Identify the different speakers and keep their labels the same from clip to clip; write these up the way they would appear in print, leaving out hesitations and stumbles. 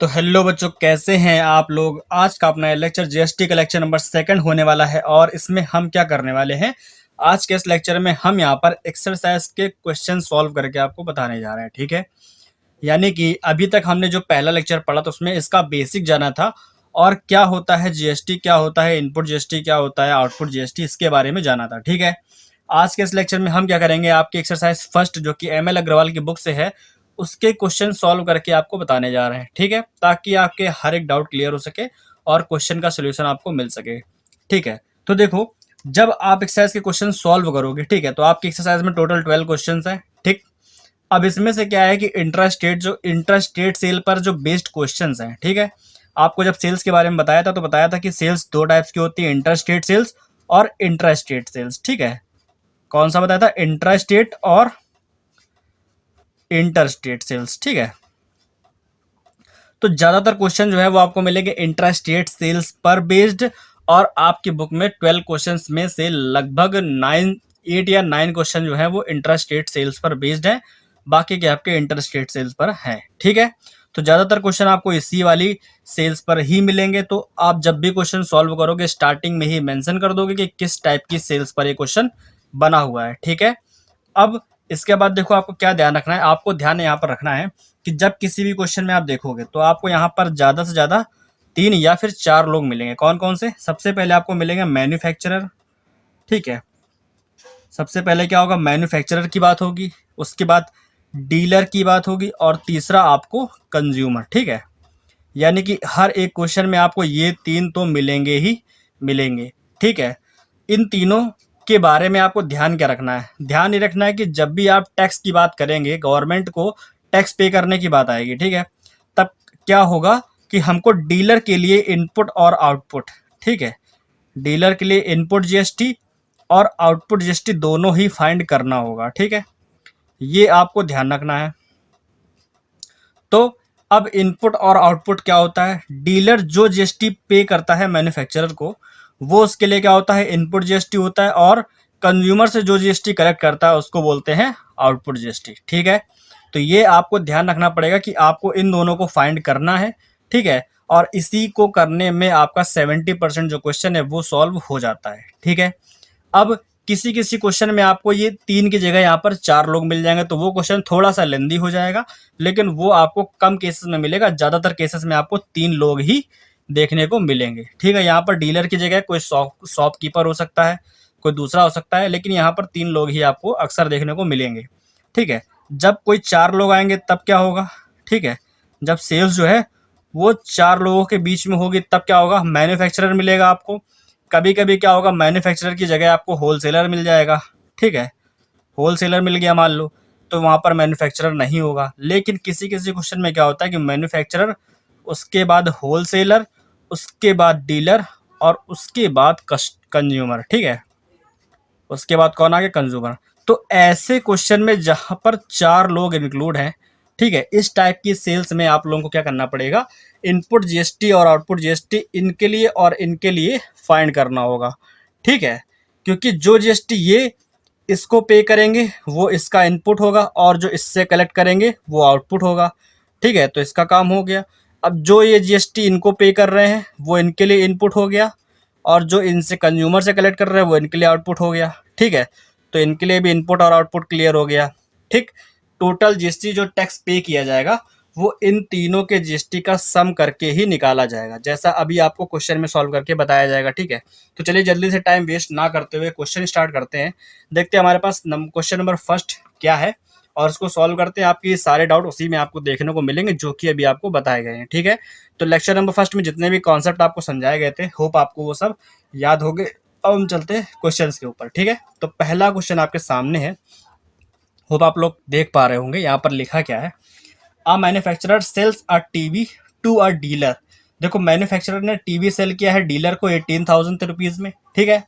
Speaker 1: तो हेलो बच्चों, कैसे हैं आप लोग। आज का अपना लेक्चर जीएसटी का लेक्चर नंबर 2 होने वाला है और इसमें हम क्या करने वाले हैं। आज के इस लेक्चर में हम यहाँ पर एक्सरसाइज के क्वेश्चन सॉल्व करके आपको बताने जा रहे हैं। ठीक है, यानी कि अभी तक हमने जो पहला लेक्चर पढ़ा तो उसमें इसका बेसिक जाना था और क्या होता है जीएसटी, क्या होता है इनपुट जीएसटी, क्या होता है आउटपुट जीएसटी, इसके बारे में जाना था। ठीक है, आज के इस लेक्चर में हम क्या करेंगे, आपकी एक्सरसाइज फर्स्ट जो कि एमएल अग्रवाल की बुक से है उसके क्वेश्चन सॉल्व करके आपको बताने जा रहे हैं। ठीक है, ताकि आपके हर एक डाउट क्लियर हो सके और क्वेश्चन का सोल्यूशन आपको मिल सके। ठीक है, तो देखो, जब आप एक्सरसाइज के क्वेश्चन सॉल्व करोगे, ठीक है, तो आपकी एक्सरसाइज में टोटल 12 क्वेश्चन है। ठीक, अब इसमें से क्या है कि इंट्रास्टेट सेल पर जो बेस्ड क्वेश्चंस हैं। ठीक है, आपको जब सेल्स के बारे में बताया था तो बताया था कि सेल्स दो टाइप्स की होती है, इंटरस्टेट सेल्स और इंट्रास्टेट सेल्स। ठीक है, कौन सा बताया था, इंट्रास्टेट और इंटरस्टेट सेल्स। ठीक है, तो ज्यादातर क्वेश्चन जो है वो आपको मिलेंगे इंट्रास्टेट सेल्स पर बेस्ड और आपकी बुक में 12 क्वेश्चंस में से लगभग 8 या 9 क्वेश्चन जो है वो इंट्रास्टेट सेल्स पर बेस्ड है, बाकी के आपके इंटरस्टेट सेल्स पर हैं। ठीक है, तो ज्यादातर क्वेश्चन आपको इसी वाली सेल्स पर ही मिलेंगे। तो आप जब भी क्वेश्चन सॉल्व करोगे स्टार्टिंग में ही मेंशन कर दोगे कि किस टाइप की सेल्स पर ये क्वेश्चन बना हुआ है। ठीक है, अब इसके बाद देखो, आपको क्या ध्यान रखना है, आपको ध्यान यहाँ पर रखना है कि जब किसी भी क्वेश्चन में आप देखोगे तो आपको यहाँ पर ज्यादा से ज्यादा 3 या फिर 4 लोग मिलेंगे। कौन कौन से, सबसे पहले आपको मिलेंगे मैन्युफैक्चरर। ठीक है, सबसे पहले क्या होगा, मैन्युफैक्चरर की बात होगी, उसके बाद डीलर की बात होगी और तीसरा आपको कंज्यूमर। ठीक है, यानी कि हर एक क्वेश्चन में आपको ये 3 तो मिलेंगे ही मिलेंगे। ठीक है, इन तीनों के बारे में आपको ध्यान क्या रखना है, ध्यान ये रखना है कि जब भी आप टैक्स की बात करेंगे, गवर्नमेंट को टैक्स पे करने की बात आएगी, ठीक है, तब क्या होगा कि हमको डीलर के लिए इनपुट और आउटपुट, ठीक है, डीलर के लिए इनपुट जीएसटी और आउटपुट जीएसटी दोनों ही फाइंड करना होगा। ठीक है, ये आपको ध्यान रखना है। तो अब इनपुट और आउटपुट क्या होता है, डीलर जो जीएसटी पे करता है मैन्युफैक्चरर को, वो उसके लिए क्या होता है, इनपुट जीएसटी होता है, और कंज्यूमर से जो जीएसटी कलेक्ट करता है उसको बोलते हैं आउटपुट जीएसटी। ठीक है, तो ये आपको ध्यान रखना पड़ेगा कि आपको इन दोनों को फाइंड करना है। ठीक है, और इसी को करने में आपका 70% जो क्वेश्चन है वो सॉल्व हो जाता है। ठीक है, अब किसी किसी क्वेश्चन में आपको ये 3 की जगह यहाँ पर 4 लोग मिल जाएंगे, तो वो क्वेश्चन थोड़ा सा लेंदी हो जाएगा, लेकिन वो आपको कम केसेस में मिलेगा। ज्यादातर केसेस में आपको 3 लोग ही देखने को मिलेंगे। ठीक है, यहाँ पर डीलर की जगह कोई शॉपकीपर हो सकता है, कोई दूसरा हो सकता है, लेकिन यहाँ पर 3 लोग ही आपको अक्सर देखने को मिलेंगे। ठीक है, जब कोई 4 लोग आएंगे तब क्या होगा, ठीक है, जब सेल्स जो है वो 4 लोगों के बीच में होगी तब क्या होगा, मैन्युफैक्चरर मिलेगा आपको। कभी कभी क्या होगा, मैन्युफैक्चरर की जगह आपको होलसेलर मिल जाएगा। ठीक है, होलसेलर मिल गया मान लो, तो वहाँ पर मैन्युफैक्चरर नहीं होगा। लेकिन किसी किसी क्वेश्चन में क्या होता है कि मैन्युफैक्चरर, उसके बाद होलसेलर, उसके बाद डीलर और उसके बाद कंज्यूमर। ठीक है, उसके बाद कौन आ गया, कंज्यूमर। तो ऐसे क्वेश्चन में जहाँ पर 4 लोग इंक्लूड हैं, ठीक है, इस टाइप की सेल्स में आप लोगों को क्या करना पड़ेगा, इनपुट जीएसटी और आउटपुट जीएसटी इनके लिए और इनके लिए फाइंड करना होगा। ठीक है, क्योंकि जो जीएसटी ये इसको पे करेंगे वो इसका इनपुट होगा और जो इससे कलेक्ट करेंगे वो आउटपुट होगा। ठीक है, तो इसका काम हो गया। अब जो ये जीएसटी इनको पे कर रहे हैं वो इनके लिए इनपुट हो गया, और जो इनसे कंज्यूमर से कलेक्ट कर रहे हैं वो इनके लिए आउटपुट हो गया। ठीक है, तो इनके लिए भी इनपुट और आउटपुट क्लियर हो गया। ठीक, टोटल जीएसटी जो टैक्स पे किया जाएगा वो इन तीनों के जीएसटी का सम करके ही निकाला जाएगा, जैसा अभी आपको क्वेश्चन में सॉल्व करके बताया जाएगा। ठीक है, तो चलिए जल्दी से टाइम वेस्ट ना करते हुए क्वेश्चन स्टार्ट करते हैं। देखते हैं हमारे पास क्वेश्चन नंबर फर्स्ट क्या है और उसको सॉल्व करते हैं। आपके सारे डाउट उसी में आपको देखने को मिलेंगे जो कि अभी आपको बताए गए हैं। ठीक है, तो लेक्चर नंबर फर्स्ट में जितने भी कॉन्सेप्ट आपको समझाए गए थे, होप आपको वो सब याद हो गए। अब हम चलते हैं क्वेश्चंस के ऊपर। ठीक है, तो पहला क्वेश्चन आपके सामने है, होप आप लोग देख पा रहे होंगे। यहाँ पर लिखा क्या है, a manufacturer sales a TV to a dealer. देखो, मैन्युफैक्चरर ने टीवी सेल किया है डीलर को 18,000 रुपीज में। ठीक है,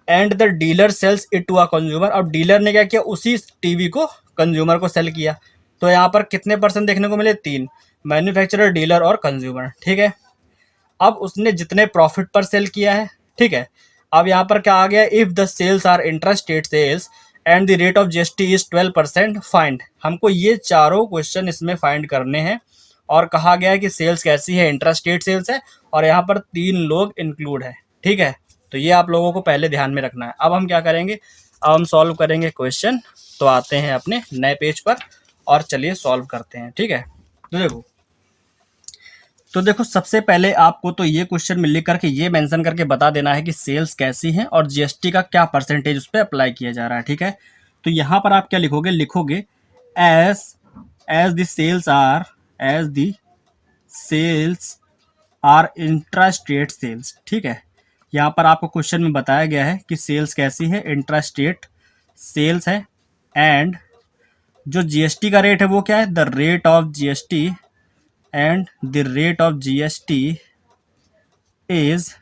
Speaker 1: and the dealer sells it to a consumer. अब डीलर ने क्या किया, उसी टीवी को कंज्यूमर को सेल किया। तो यहाँ पर कितने परसेंट देखने को मिले, 3, मैन्युफैक्चरर, डीलर और कंज्यूमर। ठीक है, अब उसने जितने प्रॉफिट पर सेल किया है, ठीक है, अब यहाँ पर क्या आ गया, if the sales are intrastate sales and the rate of GST is 12% find. हमको ये चारों क्वेश्चन इसमें फाइंड करने हैं और कहा गया है कि सेल्स कैसी है, इंट्रास्टेट सेल्स है, और यहाँ पर 3 लोग इंक्लूड है। ठीक है, तो ये आप लोगों को पहले ध्यान में रखना है। अब हम क्या करेंगे, अब हम सॉल्व करेंगे क्वेश्चन। तो आते हैं अपने नए पेज पर और चलिए सॉल्व करते हैं। ठीक है, तो देखो सबसे पहले आपको तो ये क्वेश्चन में लिख करके ये मेंशन करके बता देना है कि सेल्स कैसी हैं और जीएसटी का क्या परसेंटेज उस पर अप्लाई किया जा रहा है। ठीक है, तो यहाँ पर आप क्या लिखोगे, as as the sales are intrastate sales. ठीक है, यहाँ पर आपको क्वेश्चन में बताया गया है कि सेल्स कैसी है, इंट्रास्टेट सेल्स है, एंड जो जीएसटी का रेट है वो क्या है, the rate of GST and the rate of GST is,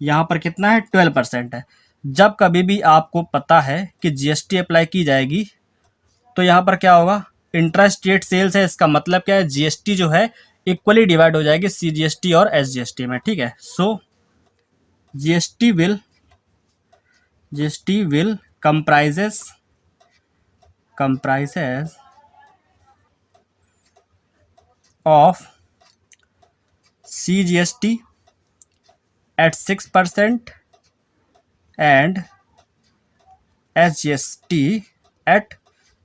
Speaker 1: यहाँ पर कितना है, 12% है। जब कभी भी आपको पता है कि जीएसटी अप्लाई की जाएगी तो यहाँ पर क्या होगा, इंट्रास्टेट सेल्स है, इसका मतलब क्या है, जीएसटी जो है इक्वली डिवाइड हो जाएगी सीजीएसटी और एसजीएसटी में। ठीक है, सो GST will comprises of CGST at 6% and SGST at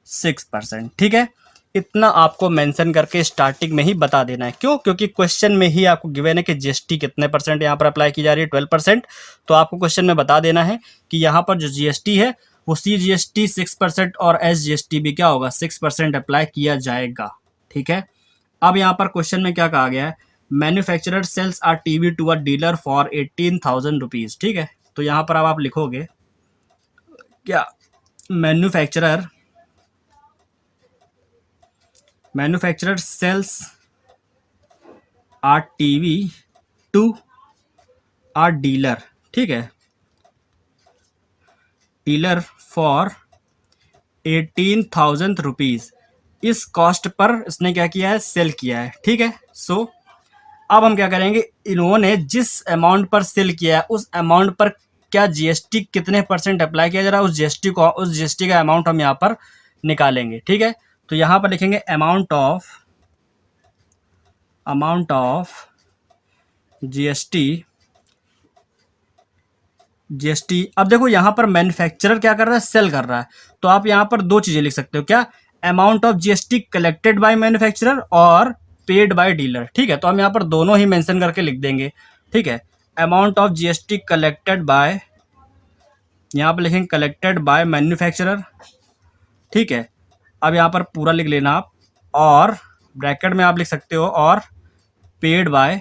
Speaker 1: 6%। ठीक है, इतना आपको मेंशन करके स्टार्टिंग में ही बता देना है। क्यों? क्योंकि क्वेश्चन में ही आपको गिवन है कि जीएसटी कितने परसेंट यहाँ पर अप्लाई की जा रही है, 12%। तो आपको क्वेश्चन में बता देना है कि यहाँ पर जो जीएसटी है वो सीजीएसटी 6% और एसजीएसटी भी क्या होगा, 6% अप्लाई किया जाएगा। ठीक है, अब यहाँ पर क्वेश्चन में क्या कहा गया है, manufacturer sells are TV to a dealer for 18,000 rupees. ठीक है, तो यहाँ पर अब आप लिखोगे क्या, manufacturer sells are TV to are dealer. ठीक है, डीलर फॉर 18,000 रुपीज, इस कॉस्ट पर इसने क्या किया है, सेल किया है। ठीक है, सो अब हम क्या करेंगे, इन्होंने जिस अमाउंट पर सेल किया है उस अमाउंट पर क्या जीएसटी कितने परसेंट अप्लाई किया जा रहा है, उस जीएसटी का अमाउंट हम यहाँ पर निकालेंगे। ठीक है, तो यहाँ पर लिखेंगे अमाउंट ऑफ जीएसटी। अब देखो यहाँ पर मैन्युफैक्चरर क्या कर रहा है, सेल कर रहा है, तो आप यहाँ पर दो चीजें लिख सकते हो, क्या, amount of GST collected by manufacturer और पेड बाय डीलर। ठीक है, तो हम यहाँ पर दोनों ही मेंशन करके लिख देंगे। ठीक है, amount of GST collected bye, यहाँ पर लिखेंगे कलेक्टेड बाय मैन्युफैक्चरर। ठीक है, अब यहाँ पर पूरा लिख लेना आप, और ब्रैकेट में आप लिख सकते हो और पेड बाय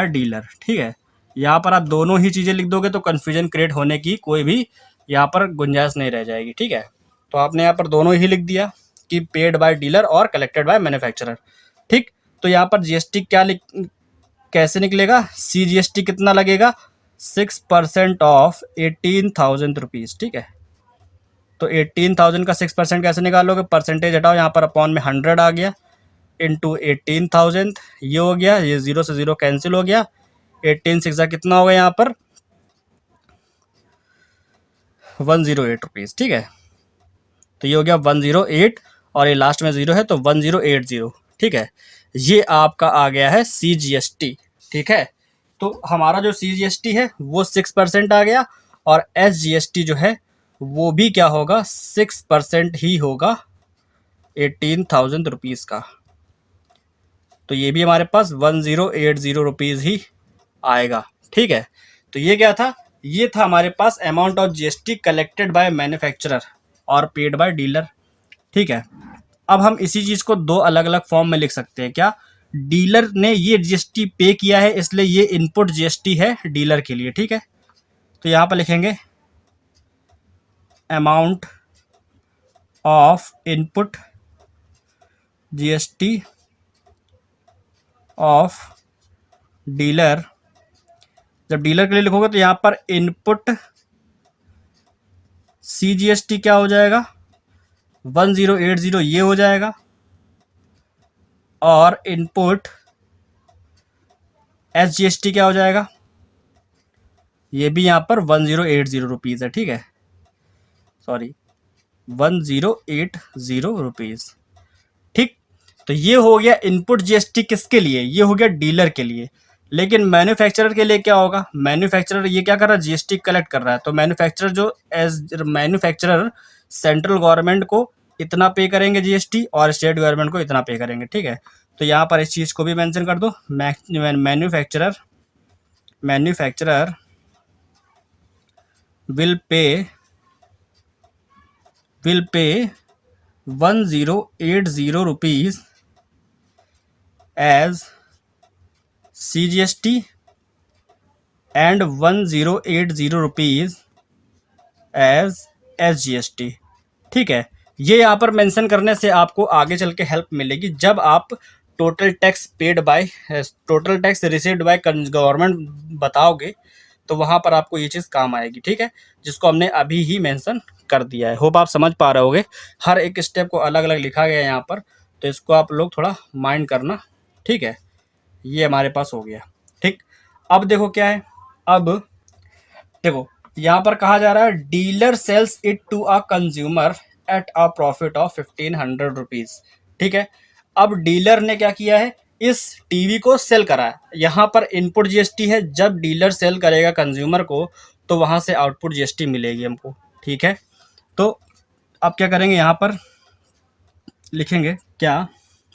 Speaker 1: डीलर। ठीक है, यहाँ पर आप दोनों ही चीज़ें लिख दोगे तो कन्फ्यूजन क्रिएट होने की कोई भी यहाँ पर गुंजाइश नहीं रह जाएगी। ठीक है, तो आपने यहाँ पर दोनों ही लिख दिया कि पेड बाय डीलर और कलेक्टेड बाय मैन्युफैक्चरर। ठीक, तो यहाँ पर जीएसटी कैसे निकलेगा, सीजीएसटी कितना लगेगा, 6% ऑफ 18,000 रुपीज़। ठीक है, तो 18,000 का 6% कैसे निकालोगे, परसेंटेज हटाओ, यहाँ पर अपॉन में 100 आ गया, इंटू 18,000, ये हो गया, ये 0 से 0 कैंसिल हो गया, 18 6 कितना होगा यहाँ पर 108 रुपीज़। ठीक है, तो ये हो गया 108 और ये लास्ट में 0 है तो 1080। ठीक है, ये आपका आ गया है सीजीएसटी। ठीक है, तो हमारा जो सीजीएसटी है वो 6% आ गया और एसजीएसटी जो है वो भी क्या होगा, 6% ही होगा 18,000 रुपीज़ का। तो ये भी हमारे पास 1080 रुपीज़ ही आएगा। ठीक है, तो ये क्या था, ये था हमारे पास amount of GST collected by manufacturer और पेड बाय डीलर। ठीक है, अब हम इसी चीज़ को दो अलग अलग फॉर्म में लिख सकते हैं। क्या, डीलर ने ये जीएसटी पे किया है इसलिए ये इनपुट जीएसटी है डीलर के लिए। ठीक है, तो यहाँ पर लिखेंगे amount of input GST of dealer. जब डीलर के लिए लिखोगे तो यहाँ पर इनपुट सीजीएसटी क्या हो जाएगा, 1080 ये हो जाएगा, और इनपुट एसजीएसटी क्या हो जाएगा, ये भी यहाँ पर 1080 रुपीज़ है। ठीक है, सॉरी 1080 रुपीज़। ठीक, तो ये हो गया इनपुट जीएसटी किसके लिए, ये हो गया डीलर के लिए। लेकिन मैन्युफैक्चरर के लिए क्या होगा, मैन्युफैक्चरर ये क्या कर रहा है, जीएसटी कलेक्ट कर रहा है। तो मैन्युफैक्चरर जो एज मैन्युफैक्चरर सेंट्रल गवर्नमेंट को इतना पे करेंगे जीएसटी और स्टेट गवर्नमेंट को इतना पे करेंगे, ठीक है। तो यहाँ पर इस चीज़ को भी मेंशन कर दो, manufacturer will pay 1080 rupees as CGST and 1080 rupees as SGST, ठीक है। ये यहाँ पर मेंशन करने से आपको आगे चल के हेल्प मिलेगी जब आप total tax received by government बताओगे, तो वहाँ पर आपको ये चीज़ काम आएगी, ठीक है, जिसको हमने अभी ही मेंशन कर दिया है। होप आप समझ पा रहे होगे, हर एक स्टेप को अलग अलग लिखा गया है यहाँ पर, तो इसको आप लोग थोड़ा माइंड करना, ठीक है। ये हमारे पास हो गया, ठीक। अब देखो क्या है, अब देखो यहाँ पर कहा जा रहा है dealer sells it to a consumer at a profit of 1500 rupees, ठीक है। अब डीलर ने क्या किया है, इस टीवी को सेल करा है। यहाँ पर इनपुट जीएसटी है, जब डीलर सेल करेगा कंज्यूमर को तो वहां से आउटपुट जीएसटी मिलेगी हमको, ठीक है। तो अब क्या करेंगे, यहाँ पर लिखेंगे क्या,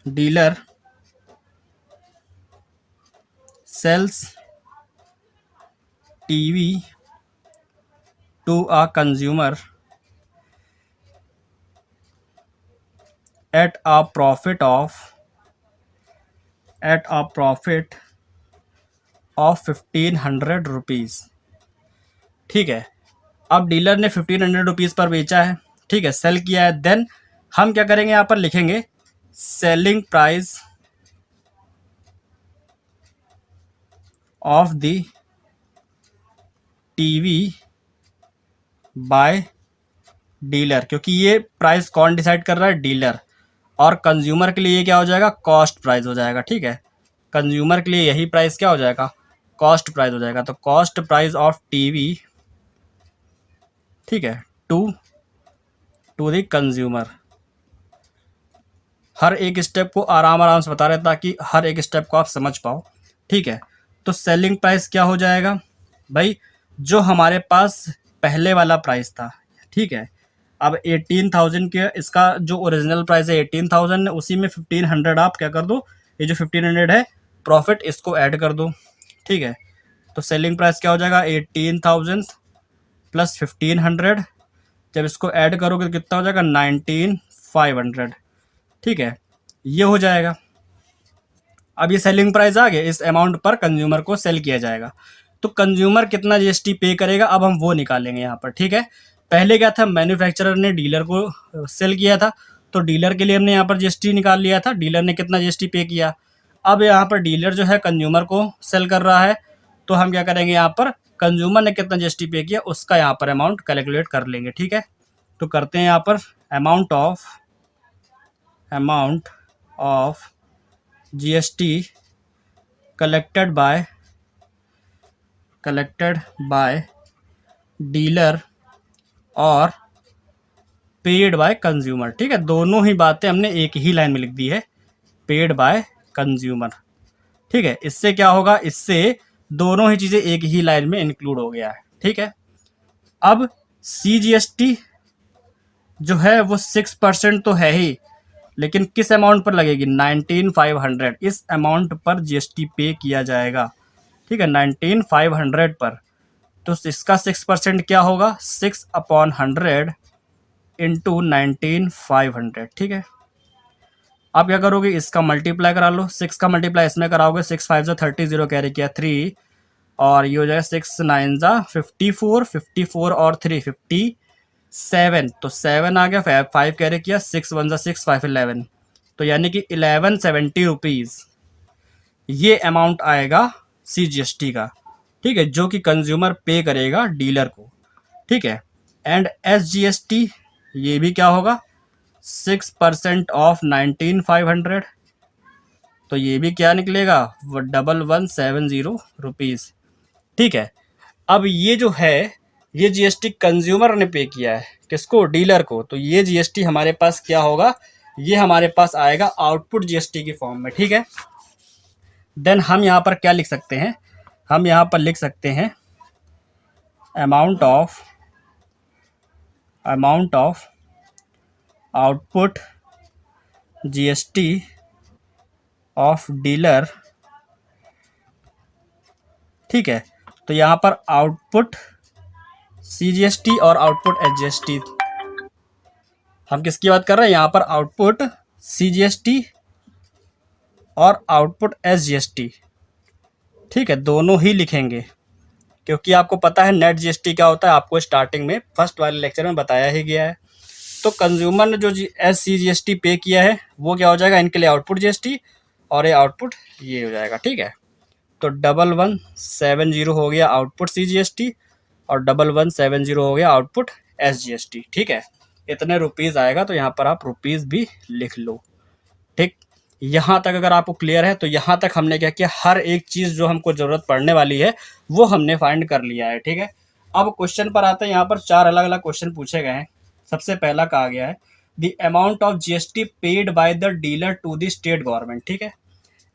Speaker 1: dealer sales TV to a consumer at a profit of 1500 rupees, ठीक है। अब डीलर ने 1500 रुपीज़ पर बेचा है, ठीक है, सेल किया है। देन हम क्या करेंगे, यहाँ पर लिखेंगे selling price of the TV by dealer, क्योंकि ये प्राइस कौन डिसाइड कर रहा है, डीलर। और कंज्यूमर के लिए ये क्या हो जाएगा, कॉस्ट प्राइस हो जाएगा, ठीक है। कंज्यूमर के लिए यही प्राइस क्या हो जाएगा, कॉस्ट प्राइस हो जाएगा। तो कॉस्ट प्राइस ऑफ टीवी, ठीक है, टू द कंज्यूमर। हर एक स्टेप को आराम से बता रहे ताकि हर एक स्टेप को आप समझ पाओ, ठीक है। तो सेलिंग प्राइस क्या हो जाएगा भाई, जो हमारे पास पहले वाला प्राइस था, ठीक है। अब 18,000 के इसका जो ओरिजिनल प्राइस है 18,000 है, उसी में 1500 आप क्या कर दो, ये जो 1500 है प्रॉफिट, इसको ऐड कर दो, ठीक है। तो सेलिंग प्राइस क्या हो जाएगा, 18,000 प्लस 1500, जब इसको ऐड करोगे तो कितना हो जाएगा, 19,500, ठीक है। ये हो जाएगा। अब ये सेलिंग प्राइस आ गया, इस अमाउंट पर कंज्यूमर को सेल किया जाएगा। तो कंज्यूमर कितना जीएसटी पे करेगा, अब हम वो निकालेंगे यहाँ पर, ठीक है। पहले क्या था, मैन्युफैक्चरर ने डीलर को सेल किया था, तो डीलर के लिए हमने यहाँ पर जीएसटी निकाल लिया था, डीलर ने कितना जीएसटी पे किया। अब यहाँ पर डीलर जो है कंज्यूमर को सेल कर रहा है, तो हम क्या करेंगे, यहाँ पर कंज्यूमर ने कितना जीएसटी पे किया उसका यहाँ पर अमाउंट कैलकुलेट कर लेंगे, ठीक है। तो करते हैं यहाँ पर amount of GST collected bye dealer और पेड बाय कंज्यूमर, ठीक है। दोनों ही बातें हमने एक ही लाइन में लिख दी है, पेड बाय कंज्यूमर, ठीक है। इससे क्या होगा, इससे दोनों ही चीज़ें एक ही लाइन में इंक्लूड हो गया है, ठीक है। अब सीजीएसटी जो है वो 6% तो है ही, लेकिन किस अमाउंट पर लगेगी, 19,500, इस अमाउंट पर जीएसटी पे किया जाएगा, ठीक है, 19,500 पर। तो इसका 6% क्या होगा, 6/100 इंटू 19,500, ठीक है। आप क्या करोगे, इसका मल्टीप्लाई करा लो, 6 का मल्टीप्लाई इसमें कराओगे, 6 5 जा 30, 0 कैरी किया 3, और ये हो जाएगा 6 9 जा 54, 54 और 3 57, तो 7 आ गया, 5 कैरी किया, 6 1 जा 6 5 11, तो यानी कि 1170 रुपीज़ ये अमाउंट आएगा सीजीएसटी का, ठीक है, जो कि कंज्यूमर पे करेगा डीलर को, ठीक है। एंड एसजीएसटी ये भी क्या होगा, 6% ऑफ 19,500, तो ये भी क्या निकलेगा, 1170 रुपीज़, ठीक है। अब ये जो है, ये जीएसटी कंज्यूमर ने पे किया है, किसको, डीलर को, तो ये जीएसटी हमारे पास क्या होगा, ये हमारे पास आएगा आउटपुट जीएसटी की फॉर्म में, ठीक है। देन हम यहाँ पर क्या लिख सकते हैं, हम यहाँ पर लिख सकते हैं amount of output GST of dealer, ठीक है। तो यहाँ पर आउटपुट सीजीएसटी और आउटपुट एसजीएसटी, हम किसकी बात कर रहे हैं यहाँ पर, आउटपुट सीजीएसटी और आउटपुट एसजीएसटी, ठीक है, दोनों ही लिखेंगे, क्योंकि आपको पता है नेट जीएसटी क्या होता है, आपको स्टार्टिंग में फर्स्ट वाले लेक्चर में बताया ही गया है। तो कंज्यूमर ने जो एससीजीएसटी पे किया है वो क्या हो जाएगा, इनके लिए आउटपुट जीएसटी, और ये आउटपुट ये हो जाएगा, ठीक है। तो 1170 हो गया आउटपुट सीजीएसटी और 1170 हो गया आउटपुट एसजीएसटी, ठीक है। इतने रुपीज़ आएगा, तो यहाँ पर आप रुपीज़ भी लिख लो, ठीक। यहाँ तक अगर आपको क्लियर है, तो यहाँ तक हमने क्या किया, हर एक चीज़ जो हमको ज़रूरत पड़ने वाली है वो हमने फाइंड कर लिया है, ठीक है। अब क्वेश्चन पर आते हैं, यहाँ पर 4 अलग अलग क्वेश्चन पूछे गए हैं। सबसे पहला कहा गया है the amount of GST paid by the dealer to the state government, ठीक है।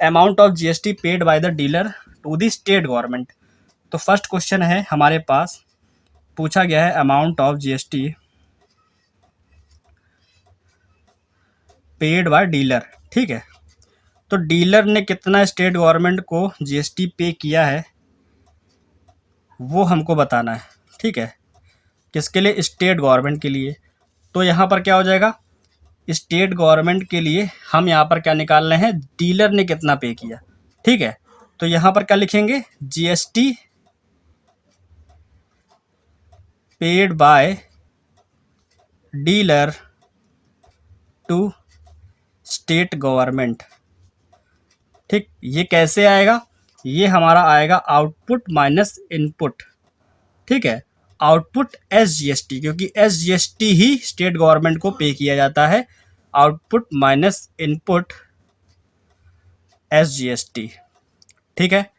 Speaker 1: Amount of GST paid by the dealer to the state government. तो फर्स्ट क्वेश्चन है हमारे पास, पूछा गया है amount of GST paid by dealer, ठीक है। तो डीलर ने कितना स्टेट गवर्नमेंट को जीएसटी पे किया है वो हमको बताना है, ठीक है। किसके लिए, स्टेट गवर्नमेंट के लिए। तो यहाँ पर क्या हो जाएगा, स्टेट गवर्नमेंट के लिए हम यहाँ पर क्या निकाल रहे हैं, डीलर ने कितना पे किया, ठीक है। तो यहाँ पर क्या लिखेंगे, GST paid by dealer to state government, ठीक। ये कैसे आएगा, ये हमारा आएगा आउटपुट माइनस इनपुट, ठीक है। आउटपुट एसजीएसटी, क्योंकि एसजीएसटी ही स्टेट गवर्नमेंट को पे किया जाता है, आउटपुट माइनस इनपुट एसजीएसटी, ठीक है।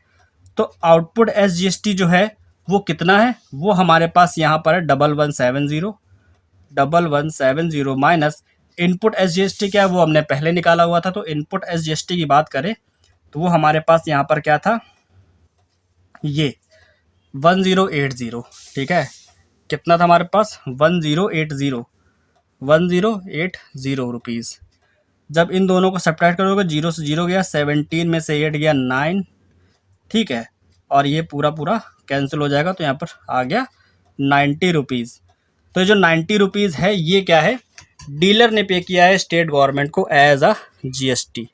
Speaker 1: तो आउटपुट एसजीएसटी जो है वो कितना है, वो हमारे पास यहाँ पर है 1170 माइनस इनपुट एसजीएसटी क्या है, वो हमने पहले निकाला हुआ था। तो इनपुट एसजीएसटी की बात करें तो वो हमारे पास यहाँ पर क्या था, ये 1080, ठीक है। कितना था हमारे पास, 1080 रुपीज़। जब इन दोनों को सब्ट्रैक्ट करोगे, 0 से 0 गया, 17 में से 8 गया 9, ठीक है। और ये पूरा पूरा कैंसिल हो जाएगा, तो यहाँ पर आ गया 90 रुपीज़। तो ये जो 90 रुपीज़ है ये क्या है, डीलर ने पे किया है स्टेट गवर्नमेंट को एज अ जीएसटी,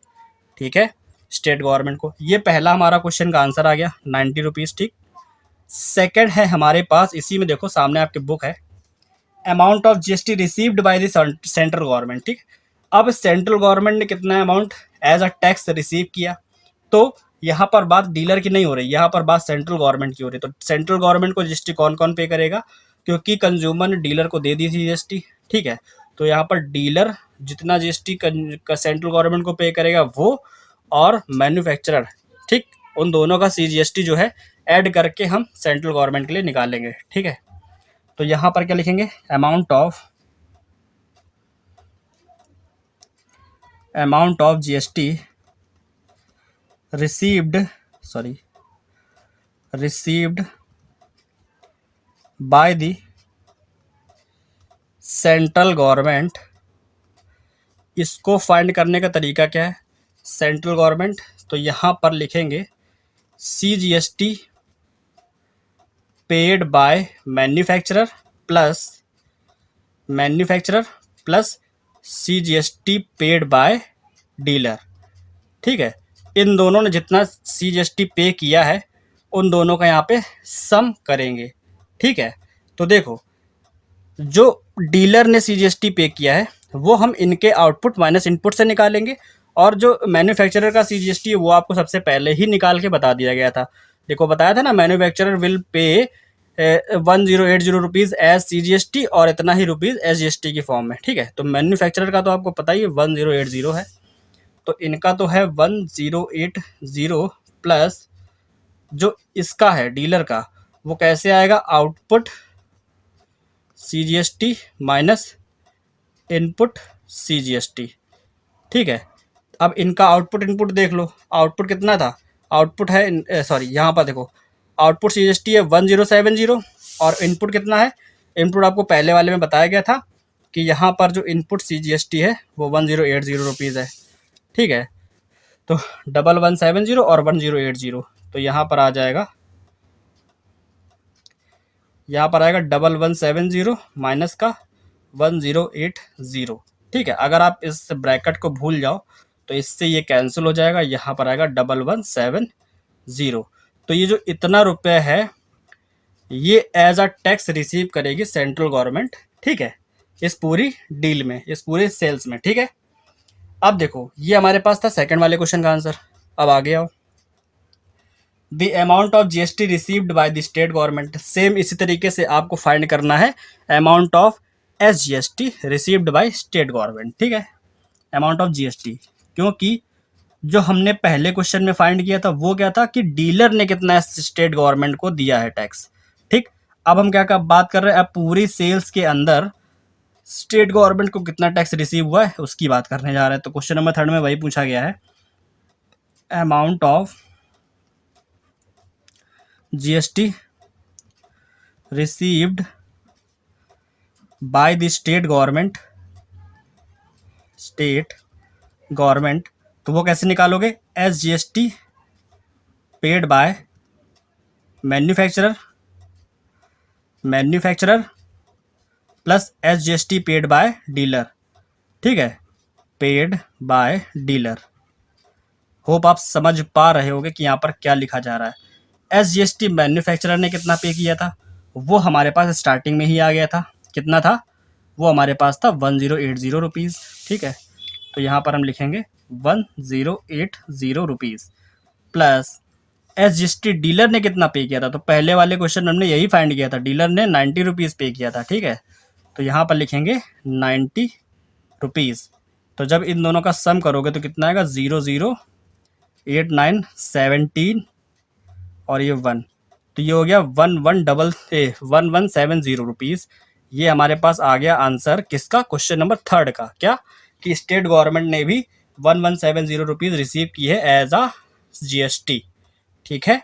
Speaker 1: ठीक है, स्टेट गवर्नमेंट को। ये पहला हमारा क्वेश्चन का आंसर आ गया 90 रुपीज़, ठीक। सेकंड है हमारे पास, इसी में देखो सामने आपके बुक है, amount of GST received by the central government, ठीक। अब सेंट्रल गवर्नमेंट ने कितना amount as a tax receive किया, तो यहाँ पर बात डीलर की नहीं हो रही, यहाँ पर बात सेंट्रल गवर्नमेंट की हो रही। तो सेंट्रल गवर्नमेंट को जीएसटी कौन कौन पे करेगा, क्योंकि कंज्यूमर ने डीलर को दे दी थी जीएसटी, ठीक है। तो यहाँ पर डीलर जितना जीएसटी सेंट्रल गवर्नमेंट को पे करेगा वो, और मैन्युफैक्चरर, ठीक, उन दोनों का सीजीएसटी जो है ऐड करके हम सेंट्रल गवर्नमेंट के लिए निकालेंगे, ठीक है। तो यहाँ पर क्या लिखेंगे, amount of GST received by the central government. इसको फाइंड करने का तरीका क्या है, सेंट्रल गवर्नमेंट, तो यहाँ पर लिखेंगे CGST paid by manufacturer plus CGST paid by dealer, ठीक है। इन दोनों ने जितना सीजीएसटी पे किया है उन दोनों का यहाँ पे सम करेंगे, ठीक है। तो देखो, जो डीलर ने सीजीएसटी पे किया है वो हम इनके आउटपुट माइनस इनपुट से निकालेंगे, और जो मैन्युफैक्चरर का सीजीएसटी है वो आपको सबसे पहले ही निकाल के बता दिया गया था। देखो बताया था ना, manufacturer will pay 1080 rupees as CGST और इतना ही रुपीज़ एसजीएसटी की फॉर्म में, ठीक है। तो मैन्युफैक्चरर का तो आपको पता ही है 1080 है, तो इनका तो है 1080 प्लस जो इसका है डीलर का, वो कैसे आएगा, output CGST minus input CGST, ठीक है। अब इनका आउटपुट इनपुट देख लो, आउटपुट कितना था, आउटपुट है सॉरी यहाँ पर देखो, आउटपुट CGST है 1070 और इनपुट कितना है, इनपुट आपको पहले वाले में बताया गया था कि यहाँ पर जो इनपुट CGST है वो 1080 रुपीज़ है। ठीक है, तो 1170 और 1080, तो यहाँ पर आ जाएगा, यहाँ पर आएगा 1170 माइनस का 1080। ठीक है, अगर आप इस ब्रैकेट को भूल जाओ तो इससे ये कैंसिल हो जाएगा, यहाँ पर आएगा 1170। तो ये जो इतना रुपये है ये एज अ टैक्स रिसीव करेगी सेंट्रल गवर्नमेंट। ठीक है, इस पूरी डील में, इस पूरे सेल्स में। ठीक है, अब देखो ये हमारे पास था सेकंड वाले क्वेश्चन का आंसर। अब आगे आओ, the amount of GST received by the state government. Same इसी तरीके से आपको फाइंड करना है amount of SGST received by state government. ठीक है, अमाउंट ऑफ GST, क्योंकि जो हमने पहले क्वेश्चन में फाइंड किया था वो क्या था कि डीलर ने कितना स्टेट गवर्नमेंट को दिया है टैक्स। ठीक, अब हम क्या बात कर रहे हैं, अब पूरी सेल्स के अंदर स्टेट गवर्नमेंट को कितना टैक्स रिसीव हुआ है उसकी बात करने जा रहे हैं। तो क्वेश्चन नंबर 3 में वही पूछा गया है, amount of GST received by the state government, तो वो कैसे निकालोगे, SGST paid by manufacturer plus SGST paid by dealer. ठीक है, पेड बाय डीलर। होप आप समझ पा रहे होगे कि यहाँ पर क्या लिखा जा रहा है। SGST मैन्युफैक्चरर ने कितना पे किया था वो हमारे पास स्टार्टिंग में ही आ गया था, कितना था वो हमारे पास था 1080 रुपीज़। ठीक है, तो यहाँ पर हम लिखेंगे 1080 रुपीज़ प्लस SGST डीलर ने कितना पे किया था, तो पहले वाले क्वेश्चन में हमने यही फाइंड किया था, डीलर ने 90 रुपीज़ पे किया था। ठीक है, तो यहाँ पर लिखेंगे 90 रुपीज़। तो जब इन दोनों का सम करोगे तो कितना आएगा, 008917 और ये 1, तो ये हो गया 1170 रुपीज़। ये हमारे पास आ गया आंसर किसका, क्वेश्चन नंबर 3 का। क्या कि स्टेट गवर्नमेंट ने भी 1170 रुपीज़ रिसीव की है एज अ GST। ठीक है,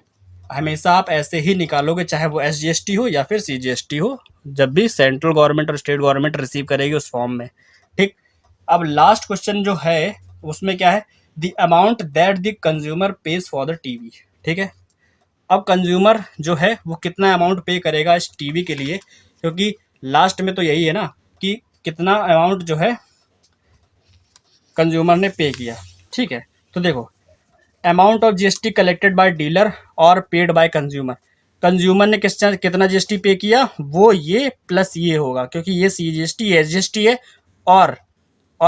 Speaker 1: हमेशा आप ऐसे ही निकालोगे, चाहे वो SGST हो या फिर CGST हो, जब भी सेंट्रल गवर्नमेंट और स्टेट गवर्नमेंट रिसीव करेगी उस फॉर्म में। ठीक, अब लास्ट क्वेश्चन जो है उसमें क्या है, the amount that the consumer page for the TV. ठीक है, अब कंज्यूमर जो है वो कितना अमाउंट पे करेगा इस टीवी के लिए, क्योंकि लास्ट में तो यही है ना कि कितना अमाउंट जो है कंज्यूमर ने पे किया। ठीक है, तो देखो amount of GST collected by dealer और पेड बाय कंज्यूमर, कंज्यूमर ने कितना GST पे किया वो ये प्लस ये होगा, क्योंकि ये CGST SGST है और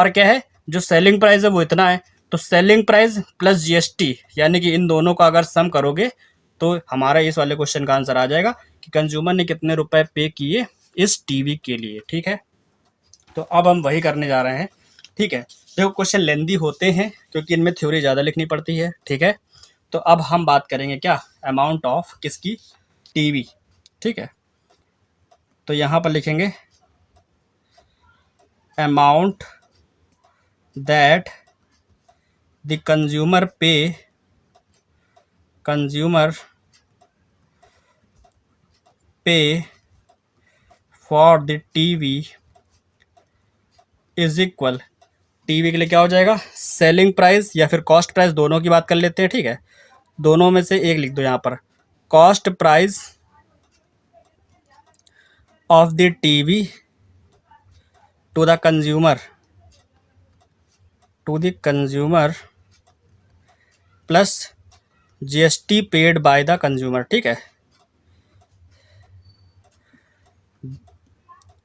Speaker 1: क्या है, जो सेलिंग प्राइस है वो इतना है, तो सेलिंग प्राइस प्लस GST यानी कि इन दोनों का अगर सम करोगे तो हमारा इस वाले क्वेश्चन का आंसर आ जाएगा कि कंज्यूमर ने कितने रुपए पे किए इस टीवी के लिए। ठीक है, तो अब हम वही करने जा रहे हैं। ठीक है, देखो क्वेश्चन लेंदी होते हैं क्योंकि इनमें थ्योरी ज़्यादा लिखनी पड़ती है। ठीक है, तो अब हम बात करेंगे क्या, अमाउंट ऑफ किसकी, टीवी। ठीक है, तो यहाँ पर लिखेंगे अमाउंट दैट द कंज्यूमर पे for the TV is equal, TV के लिए क्या हो जाएगा, सेलिंग प्राइस या फिर कॉस्ट प्राइस, दोनों की बात कर लेते हैं। ठीक है, दोनों में से एक लिख दो यहाँ पर, cost price of the TV to the consumer plus GST paid by the consumer. ठीक है,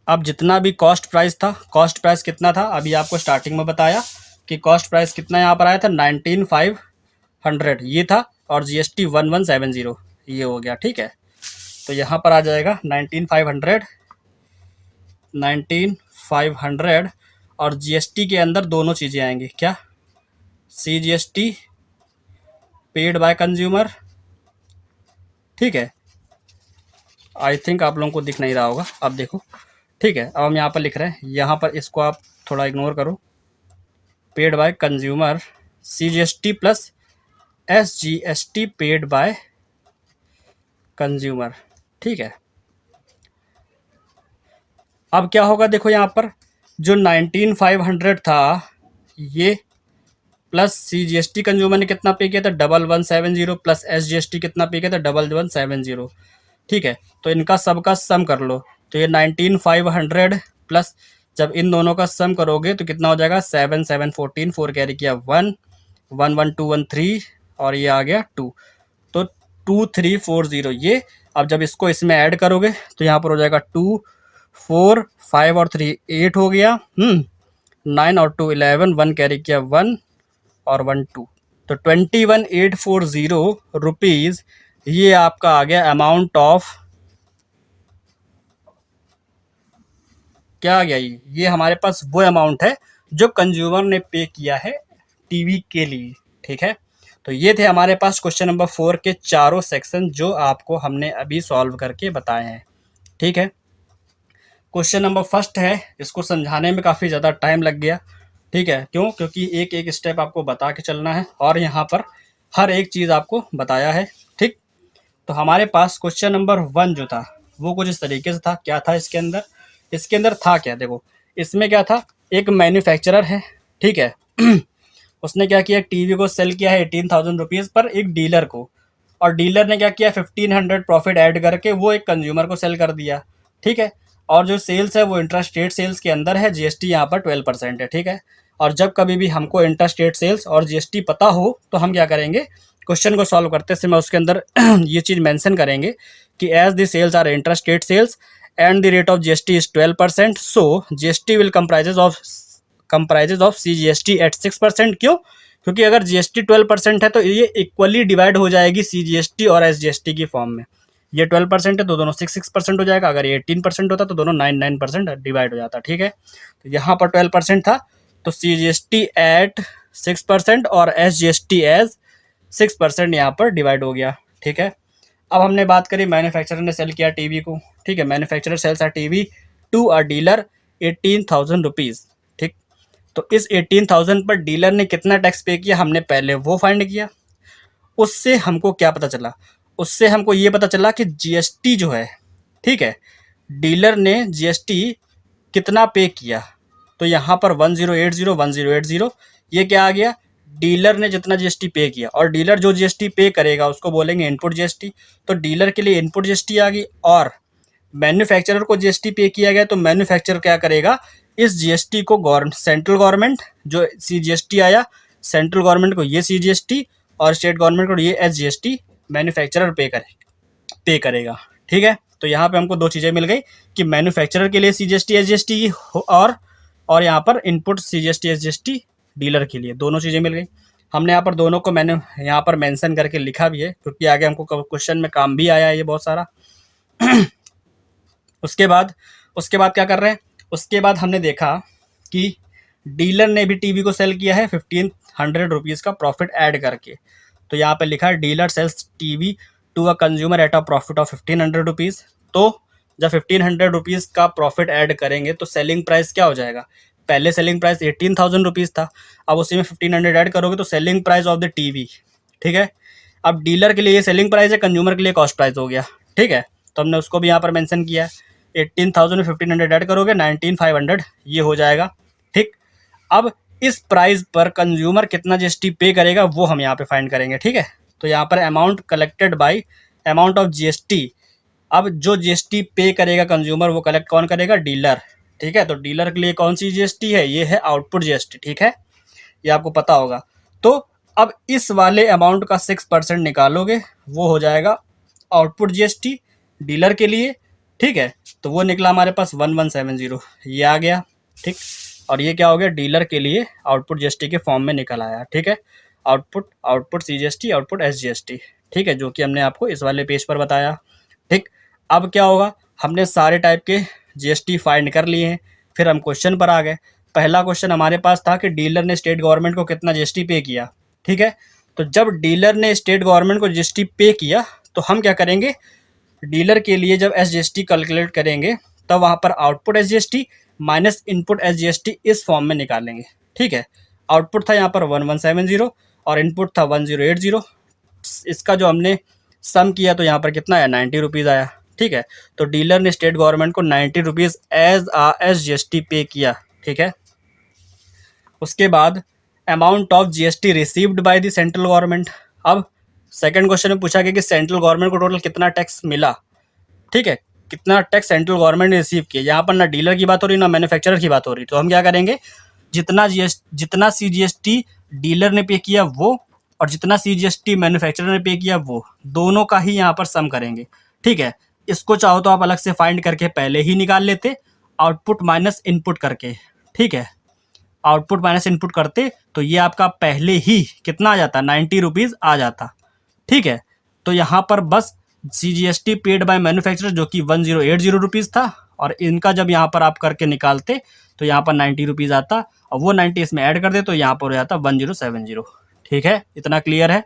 Speaker 1: अब जितना भी कॉस्ट प्राइस था, कॉस्ट प्राइस कितना था अभी आपको स्टार्टिंग में बताया कि कॉस्ट प्राइस कितना यहाँ पर आया था 19,500 ये था, और GST 1170 ये हो गया। ठीक है, तो यहाँ पर आ जाएगा 19,500 और GST के अंदर दोनों चीज़ें आएंगी, क्या, CGST पेड बाय कंज्यूमर। ठीक है, आई थिंक आप लोगों को दिख नहीं रहा होगा, अब देखो। ठीक है, अब हम यहाँ पर लिख रहे हैं, यहाँ पर इसको आप थोड़ा इग्नोर करो, paid by consumer, CGST plus SGST paid by consumer. ठीक है, अब क्या होगा देखो यहाँ पर जो 19,500 था ये प्लस CGST कंज्यूमर ने कितना पे किया था 1170 प्लस SGST कितना पे किया था 1170। ठीक है, तो इनका सबका सम कर लो, तो ये 19,500 प्लस जब इन दोनों का सम करोगे तो कितना हो जाएगा 7 7 14, 4 कैरी किया 1 1 1 2 1 3 और ये आ गया 2, तो 2340 ये। अब जब इसको इसमें ऐड करोगे तो यहाँ पर हो जाएगा 2 4 5 और 3 8 हो गया, 9 और 2 11, 1 कैरी किया 1 और 1 2, तो 21,840 रुपीज़ ये आपका आ गया अमाउंट ऑफ, क्या आ गया ये हमारे पास वो अमाउंट है जो कंज्यूमर ने पे किया है टीवी के लिए। ठीक है, तो ये थे हमारे पास क्वेश्चन नंबर 4 के चारों सेक्शन जो आपको हमने अभी सॉल्व करके बताए हैं। ठीक है, क्वेश्चन नंबर फर्स्ट है, इसको समझाने में काफ़ी ज़्यादा टाइम लग गया। ठीक है, क्यों? क्योंकि एक एक स्टेप आपको बता के चलना है और यहाँ पर हर एक चीज़ आपको बताया है। ठीक, तो हमारे पास क्वेश्चन नंबर 1 जो था वो कुछ इस तरीके से था। क्या था इसके अंदर? इसके अंदर था क्या, देखो इसमें क्या था, एक मैन्युफैक्चरर है। ठीक है उसने क्या किया, टीवी को सेल किया है 18,000 रुपीज़ पर एक डीलर को, और डीलर ने क्या किया 1,500 प्रॉफिट ऐड करके वो एक कंज्यूमर को सेल कर दिया। ठीक है, और जो सेल्स है वो इंट्रास्टेट सेल्स के अंदर है, जीएसटी यहाँ पर 12% है। ठीक है, और जब कभी भी हमको इंट्रास्टेट सेल्स और जीएसटी पता हो तो हम क्या करेंगे, क्वेश्चन को सॉल्व करते समय उसके अंदर ये चीज़ मेंशन करेंगे कि as the sales are intrastate sales and the rate of GST is 12%, so GST will comprises of CGST at 6%। क्यों? क्योंकि अगर जीएसटी 12% है तो ये इक्वली डिवाइड हो जाएगी CGST और SGST की फॉर्म में। ये 12% है तो दोनों 6% हो जाएगा, अगर ये 18% होता तो दोनों 9% डिवाइड हो जाता। ठीक है, तो यहाँ पर 12% था तो CGST एट 6% और SGST एज 6% यहाँ पर डिवाइड हो गया। ठीक है, अब हमने बात करी मैन्युफैक्चरर ने सेल किया टीवी को। ठीक है, manufacturer sales a TV to a dealer 18,000 rupees. ठीक, तो इस 18,000 पर डीलर ने कितना टैक्स पे किया हमने पहले वो फाइंड किया। उससे हमको क्या पता चला, उससे हमको ये पता चला कि जीएसटी जो है, ठीक है, डीलर ने जीएसटी कितना पे किया, तो यहाँ पर 1080 ये क्या आ गया, डीलर ने जितना जीएसटी पे किया, और डीलर जो जीएसटी पे करेगा उसको बोलेंगे इनपुट जीएसटी, तो डीलर के लिए इनपुट जीएसटी आ गई। और मैन्युफैक्चरर को जीएसटी पे किया गया तो मैन्युफैक्चरर क्या करेगा, इस जीएसटी को सेंट्रल गवर्नमेंट जो सीजीएसटी आया, सेंट्रल गवर्नमेंट को ये सीजीएसटी और स्टेट गवर्नमेंट को ये एसजीएसटी मैन्युफैक्चरर पे करेगा। ठीक है, तो यहाँ पे हमको दो चीज़ें मिल गई कि मैन्युफैक्चरर के लिए सीजीएसटी एसजीएसटी और यहाँ पर इनपुट सीजीएसटी एसजीएसटी डीलर के लिए, दोनों चीज़ें मिल गई। हमने यहाँ पर दोनों को मैंने यहाँ पर मेंशन करके लिखा भी है क्योंकि आगे हमको क्वेश्चन में काम भी आया है ये बहुत सारा। उसके बाद क्या कर रहे हैं, उसके बाद हमने देखा कि डीलर ने भी टीवी को सेल किया है 1,500 रुपीज़ का प्रॉफिट ऐड करके। तो यहाँ पे लिखा है dealer sales TV to a consumer at a profit of 1,500 rupees. तो जब 1,500 रुपीज़ का प्रॉफिट ऐड करेंगे तो सेलिंग प्राइस क्या हो जाएगा, पहले सेलिंग प्राइस 18,000 रुपीज़ था, अब उसी में 1,500 ऐड करोगे तो selling price of the TV. ठीक है, अब डीलर के लिए ये सेलिंग प्राइस है, कंज्यूमर के लिए कॉस्ट प्राइस हो गया। ठीक है, तो हमने उसको भी यहाँ पर मेंशन किया है। 18,000 में 1,500 ऐड करोगे 19,500 ये हो जाएगा। ठीक, अब इस प्राइस पर कंज्यूमर कितना जीएसटी पे करेगा वो हम यहाँ पे फाइंड करेंगे। ठीक है, तो यहाँ पर amount collected by amount of GST, अब जो जीएसटी पे करेगा कंज्यूमर वो कलेक्ट कौन करेगा, डीलर। ठीक है, तो डीलर के लिए कौन सी जीएसटी है, ये है आउटपुट जीएसटी। ठीक है, ये आपको पता होगा। तो अब इस वाले अमाउंट का 6% निकालोगे वो हो जाएगा आउटपुट जीएसटी डीलर के लिए। ठीक है, तो वो निकला हमारे पास 1170 ये आ गया। ठीक, और ये क्या हो गया, डीलर के लिए आउटपुट जीएसटी के फॉर्म में निकल आया। ठीक है, आउटपुट सीजीएसटी आउटपुट एसजीएसटी। ठीक है, जो कि हमने आपको इस वाले पेज पर बताया। ठीक, अब क्या होगा, हमने सारे टाइप के जीएसटी फाइंड कर लिए हैं, फिर हम क्वेश्चन पर आ गए। पहला क्वेश्चन हमारे पास था कि डीलर ने स्टेट गवर्नमेंट को कितना जीएसटी पे किया। ठीक है, तो जब डीलर ने स्टेट गवर्नमेंट को जीएसटी पे किया तो हम क्या करेंगे, डीलर के लिए जब एसजीएसटी कैलकुलेट करेंगे तब वहाँ पर output SGST minus input SGST इस फॉर्म में निकालेंगे। ठीक है, आउटपुट था यहाँ पर 1170 और इनपुट था 1080। इसका जो हमने सम किया तो यहाँ पर कितना आया, 90 रुपीज़ आया। ठीक है, तो डीलर ने स्टेट गवर्नमेंट को 90 रुपीज़ एज GST पे किया। ठीक है, उसके बाद amount of GST received by the central government. अब सेकंड क्वेश्चन में पूछा गया कि सेंट्रल गवर्नमेंट को टोटल कितना टैक्स मिला। ठीक है, कितना टैक्स सेंट्रल गवर्नमेंट ने रिसीव किया। यहाँ पर ना डीलर की बात हो रही ना मैन्युफैक्चरर की बात हो रही, तो हम क्या करेंगे, जितना CGST डीलर ने पे किया वो और जितना CGST मैन्युफैक्चरर ने पे किया वो, दोनों का ही यहाँ पर सम करेंगे। ठीक है, इसको चाहो तो आप अलग से फाइंड करके पहले ही निकाल लेते, आउटपुट माइनस इनपुट करके। ठीक है, आउटपुट माइनस इनपुट करते तो ये आपका पहले ही कितना आ जाता, 90 रुपीज़ आ जाता। ठीक है, तो यहाँ पर बस CGST पेड बाय मैन्युफैक्चरर जो कि 1080 रुपीज़ था, और इनका जब यहाँ पर आप करके निकालते तो यहाँ पर 90 रुपीज़ आता, और वो 90 इसमें ऐड कर दे तो यहाँ पर हो जाता 1070। ठीक है, इतना क्लियर है।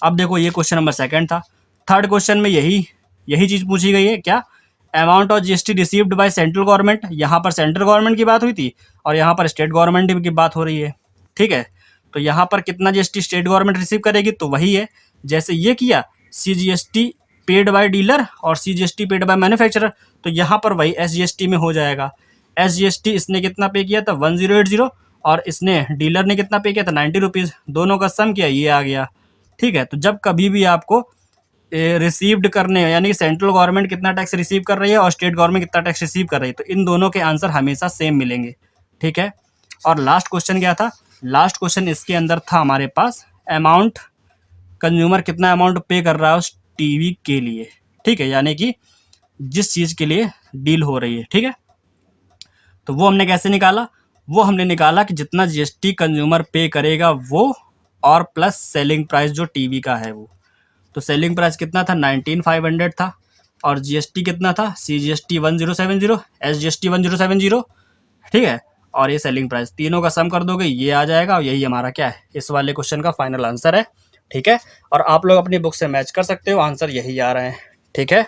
Speaker 1: अब देखो ये क्वेश्चन नंबर सेकंड था। थर्ड क्वेश्चन में यही चीज़ पूछी गई है, क्या, amount of GST received by central government. यहाँ पर सेंट्रल गवर्नमेंट की बात हुई थी और यहाँ पर स्टेट गवर्नमेंट की बात हो रही है। ठीक है, तो यहाँ पर कितना GST स्टेट गवर्नमेंट रिसीव करेगी, तो वही है जैसे ये किया CGST पेड बाय डीलर और CGST पेड बाय मैन्युफैक्चरर, तो यहाँ पर वही SGST में हो जाएगा। SGST इसने कितना पे किया था, 1080, और इसने डीलर ने कितना पे किया था, 90 रुपीज़। दोनों का सम किया, ये आ गया। ठीक है, तो जब कभी भी आपको रिसीव्ड करने, यानी कि सेंट्रल गवर्नमेंट कितना टैक्स रिसीव कर रही है और स्टेट गवर्नमेंट कितना टैक्स रिसीव कर रही है, तो इन दोनों के आंसर हमेशा सेम मिलेंगे। ठीक है, और लास्ट क्वेश्चन क्या था, लास्ट क्वेश्चन इसके अंदर था हमारे पास, अमाउंट कंज्यूमर कितना अमाउंट पे कर रहा है उस टीवी के लिए। ठीक है, यानी कि जिस चीज़ के लिए डील हो रही है। ठीक है, तो वो हमने कैसे निकाला, वो हमने निकाला कि जितना GST कंज्यूमर पे करेगा वो, और प्लस सेलिंग प्राइस जो टीवी का है वो। तो सेलिंग प्राइस कितना था, 19,500 था, और GST कितना था, CGST 1070, SGST 1070। ठीक है, और ये सेलिंग प्राइस, तीनों का सम कर दोगे ये आ जाएगा, और यही हमारा क्या है, इस वाले क्वेश्चन का फाइनल आंसर है। ठीक है, और आप लोग अपनी बुक से मैच कर सकते हो, आंसर यही आ रहे हैं। ठीक है,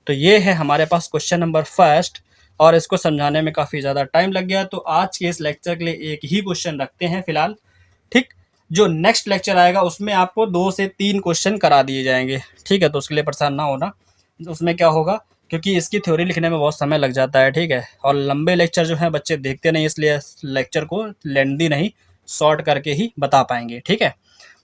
Speaker 1: तो ये है हमारे पास क्वेश्चन नंबर फर्स्ट, और इसको समझाने में काफ़ी ज़्यादा टाइम लग गया, तो आज के इस लेक्चर के लिए एक ही क्वेश्चन रखते हैं फिलहाल। ठीक, जो नेक्स्ट लेक्चर आएगा उसमें आपको 2 से 3 क्वेश्चन करा दिए जाएंगे। ठीक है, तो उसके लिए परेशान ना होना। उसमें क्या होगा, क्योंकि इसकी थ्योरी लिखने में बहुत समय लग जाता है। ठीक है, और लंबे लेक्चर जो हैं बच्चे देखते नहीं, इसलिए लेक्चर को लेंथी नहीं, शॉर्ट करके ही बता पाएंगे। ठीक है,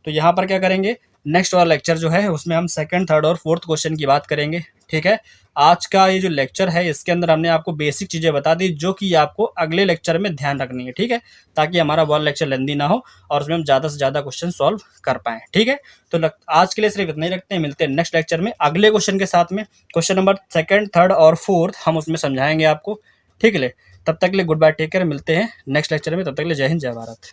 Speaker 1: तो यहाँ पर क्या करेंगे, नेक्स्ट वाला लेक्चर जो है उसमें हम सेकंड, थर्ड और फोर्थ क्वेश्चन की बात करेंगे। ठीक है, आज का ये जो लेक्चर है इसके अंदर हमने आपको बेसिक चीज़ें बता दी जो कि आपको अगले लेक्चर में ध्यान रखनी है। ठीक है, ताकि हमारा वो लेक्चर लेंदी ना हो और उसमें हम ज़्यादा से ज़्यादा क्वेश्चन सॉल्व कर पाएँ। ठीक है, तो आज के लिए सिर्फ इतना ही रखते हैं, मिलते हैं नेक्स्ट लेक्चर में अगले क्वेश्चन के साथ में। क्वेश्चन नंबर सेकंड, थर्ड और फोर्थ हम उसमें समझाएंगे आपको। ठीक है, तब तक के लिए गुड बाय, टेक केयर, मिलते हैं नेक्स्ट लेक्चर में। तब तक के लिए जय हिंद, जय भारत।